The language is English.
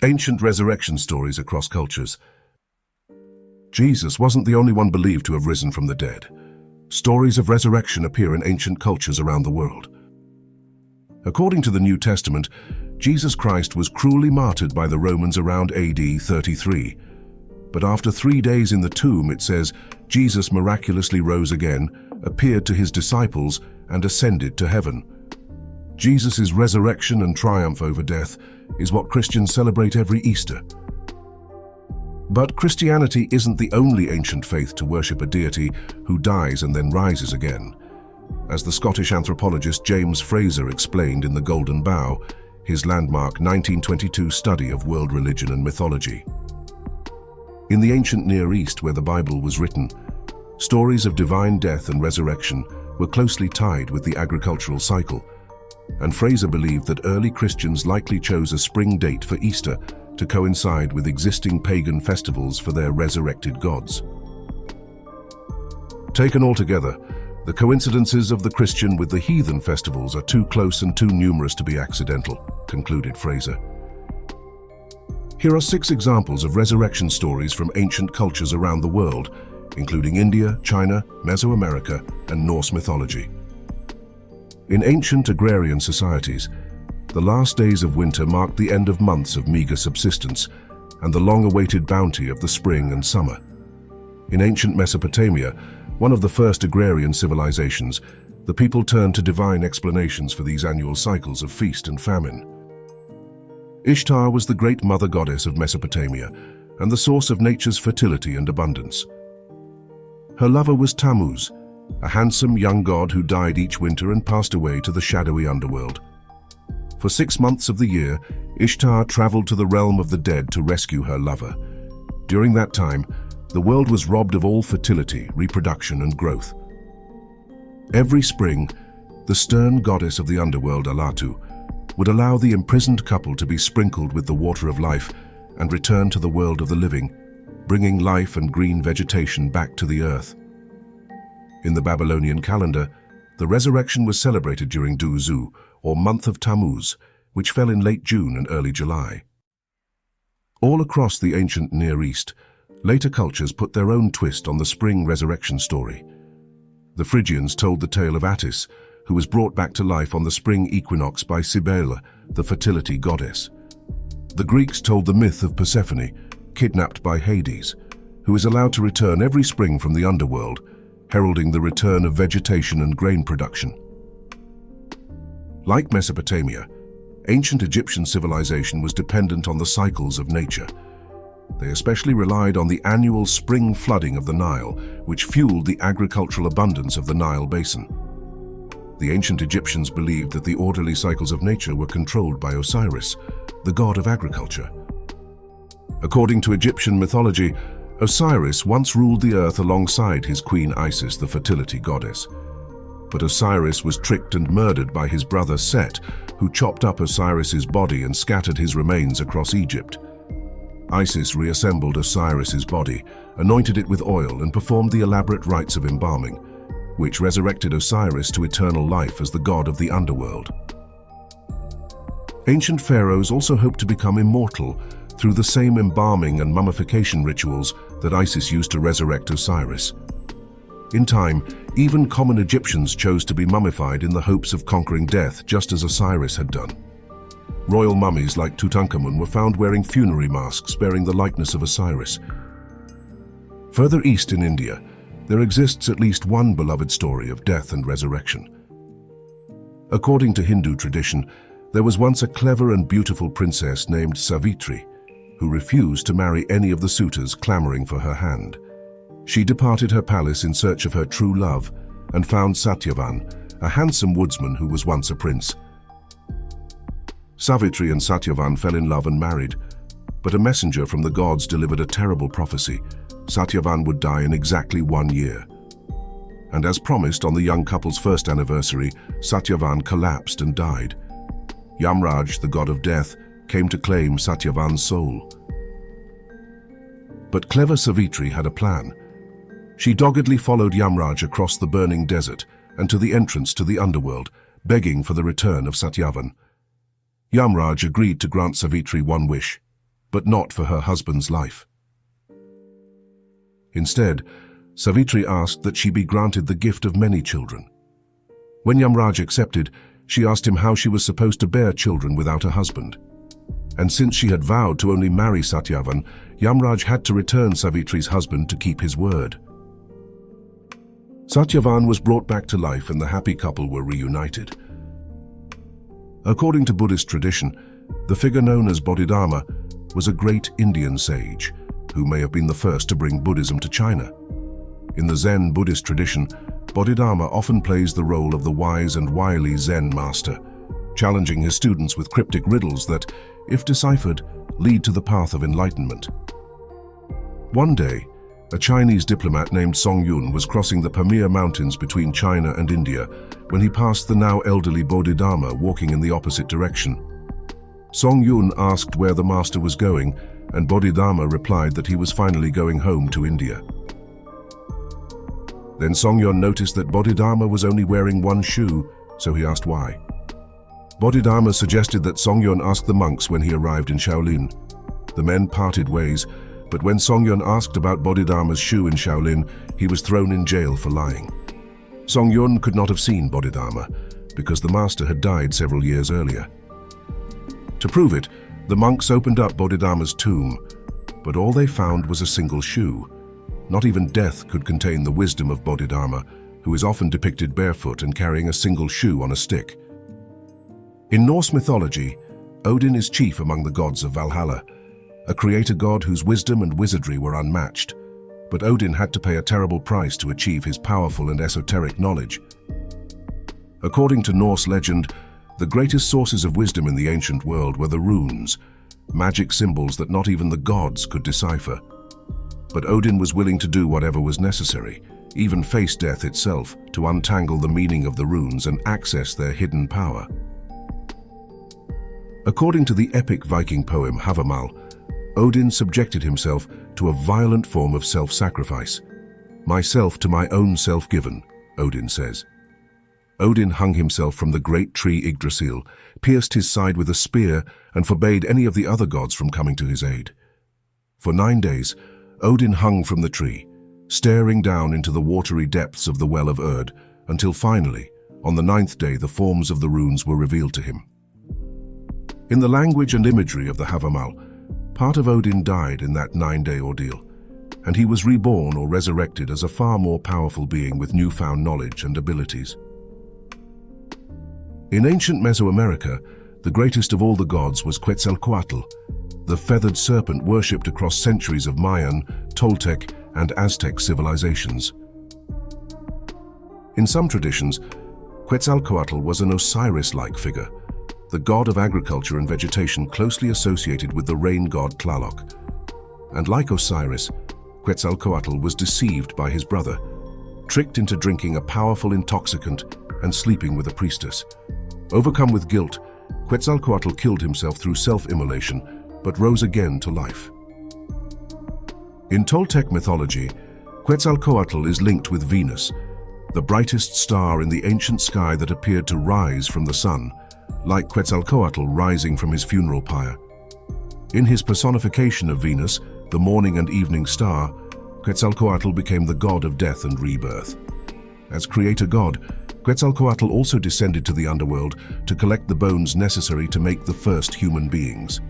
Ancient resurrection stories across cultures. Jesus wasn't the only one believed to have risen from the dead. Stories of resurrection appear in ancient cultures around the world. According to the New Testament, Jesus Christ was cruelly martyred by the Romans around AD 33. But after 3 days in the tomb, it says, Jesus miraculously rose again, appeared to his disciples, and ascended to heaven. Jesus' resurrection and triumph over death is what Christians celebrate every Easter. But Christianity isn't the only ancient faith to worship a deity who dies and then rises again. As the Scottish anthropologist James Fraser explained in The Golden Bough, his landmark 1922 study of world religion and mythology. In the ancient Near East, where the Bible was written, stories of divine death and resurrection were closely tied with the agricultural cycle, and Fraser believed that early Christians likely chose a spring date for Easter to coincide with existing pagan festivals for their resurrected gods. Taken altogether, the coincidences of the Christian with the heathen festivals are too close and too numerous to be accidental, concluded Fraser. Here are 6 examples of resurrection stories from ancient cultures around the world, including India, China, Mesoamerica, and Norse mythology. In ancient agrarian societies, the last days of winter marked the end of months of meager subsistence and the long-awaited bounty of the spring and summer. In ancient Mesopotamia, one of the first agrarian civilizations, the people turned to divine explanations for these annual cycles of feast and famine. Ishtar was the great mother goddess of Mesopotamia and the source of nature's fertility and abundance. Her lover was Tammuz, a handsome young god who died each winter and passed away to the shadowy underworld. For 6 months of the year, Ishtar traveled to the realm of the dead to rescue her lover. During that time, the world was robbed of all fertility, reproduction, and growth. Every spring, the stern goddess of the underworld, Alatu, would allow the imprisoned couple to be sprinkled with the water of life and return to the world of the living, bringing life and green vegetation back to the earth. In the Babylonian calendar, the resurrection was celebrated during Duzu, or month of Tammuz, which fell in late June and early July. All across the ancient Near East, later cultures put their own twist on the spring resurrection story. The Phrygians told the tale of Attis, who was brought back to life on the spring equinox by Cybele, the fertility goddess. The Greeks told the myth of Persephone, kidnapped by Hades, who is allowed to return every spring from the underworld, heralding the return of vegetation and grain production. Like Mesopotamia, ancient Egyptian civilization was dependent on the cycles of nature. They especially relied on the annual spring flooding of the Nile, which fueled the agricultural abundance of the Nile basin. The ancient Egyptians believed that the orderly cycles of nature were controlled by Osiris, the god of agriculture. According to Egyptian mythology, Osiris once ruled the earth alongside his queen Isis, the fertility goddess. But Osiris was tricked and murdered by his brother Set, who chopped up Osiris's body and scattered his remains across Egypt. Isis reassembled Osiris's body, anointed it with oil, and performed the elaborate rites of embalming, which resurrected Osiris to eternal life as the god of the underworld. Ancient pharaohs also hoped to become immortal through the same embalming and mummification rituals that Isis used to resurrect Osiris. In time, even common Egyptians chose to be mummified in the hopes of conquering death, just as Osiris had done. Royal mummies like Tutankhamun were found wearing funerary masks bearing the likeness of Osiris. Further east in India, there exists at least one beloved story of death and resurrection. According to Hindu tradition, there was once a clever and beautiful princess named Savitri, who refused to marry any of the suitors clamoring for her hand. She departed her palace in search of her true love and found Satyavan, a handsome woodsman who was once a prince. Savitri and Satyavan fell in love and married, but a messenger from the gods delivered a terrible prophecy. Satyavan would die in exactly 1 year. And as promised, on the young couple's first anniversary, Satyavan collapsed and died. Yamraj, the god of death, came to claim Satyavan's soul. But clever Savitri had a plan. She doggedly followed Yamraj across the burning desert and to the entrance to the underworld, begging for the return of Satyavan. Yamraj agreed to grant Savitri one wish: but not for her husband's life. Instead, Savitri asked that she be granted the gift of many children. When Yamraj accepted, she asked him how she was supposed to bear children without a husband. And since she had vowed to only marry Satyavan, Yamraj had to return Savitri's husband to keep his word. Satyavan was brought back to life and the happy couple were reunited. According to Buddhist tradition, the figure known as Bodhidharma was a great Indian sage who may have been the first to bring Buddhism to China. In the Zen Buddhist tradition, Bodhidharma often plays the role of the wise and wily Zen master, challenging his students with cryptic riddles that, if deciphered, lead to the path of enlightenment. One day, a Chinese diplomat named Song Yun was crossing the Pamir Mountains between China and India when he passed the now elderly Bodhidharma walking in the opposite direction. Song Yun asked where the master was going, and Bodhidharma replied that he was finally going home to India. Then Song Yun noticed that Bodhidharma was only wearing one shoe, so he asked why. Bodhidharma suggested that Song Yun ask the monks when he arrived in Shaolin. The men parted ways, but when Song Yun asked about Bodhidharma's shoe in Shaolin, he was thrown in jail for lying. Song Yun could not have seen Bodhidharma, because the master had died several years earlier. To prove it, the monks opened up Bodhidharma's tomb, but all they found was a single shoe. Not even death could contain the wisdom of Bodhidharma, who is often depicted barefoot and carrying a single shoe on a stick. In Norse mythology, Odin is chief among the gods of Valhalla, a creator god whose wisdom and wizardry were unmatched. But Odin had to pay a terrible price to achieve his powerful and esoteric knowledge. According to Norse legend, the greatest sources of wisdom in the ancient world were the runes, magic symbols that not even the gods could decipher. But Odin was willing to do whatever was necessary, even face death itself, to untangle the meaning of the runes and access their hidden power. According to the epic Viking poem Havamal, Odin subjected himself to a violent form of self-sacrifice. "Myself to my own self given," Odin says. Odin hung himself from the great tree Yggdrasil, pierced his side with a spear, and forbade any of the other gods from coming to his aid. For 9 days, Odin hung from the tree, staring down into the watery depths of the well of Erd, until finally, on the 9th day, the forms of the runes were revealed to him. In the language and imagery of the Havamal, part of Odin died in that 9-day ordeal, and he was reborn or resurrected as a far more powerful being with newfound knowledge and abilities. In ancient Mesoamerica, the greatest of all the gods was Quetzalcoatl, the feathered serpent worshipped across centuries of Mayan, Toltec, and Aztec civilizations. In some traditions, Quetzalcoatl was an Osiris-like figure, the god of agriculture and vegetation closely associated with the rain god Tlaloc. And like Osiris, Quetzalcoatl was deceived by his brother, tricked into drinking a powerful intoxicant and sleeping with a priestess. Overcome with guilt, Quetzalcoatl killed himself through self-immolation, but rose again to life. In Toltec mythology, Quetzalcoatl is linked with Venus, the brightest star in the ancient sky that appeared to rise from the sun, like Quetzalcoatl rising from his funeral pyre. In his personification of Venus, the morning and evening star, Quetzalcoatl became the god of death and rebirth. As creator god, Quetzalcoatl also descended to the underworld to collect the bones necessary to make the first human beings.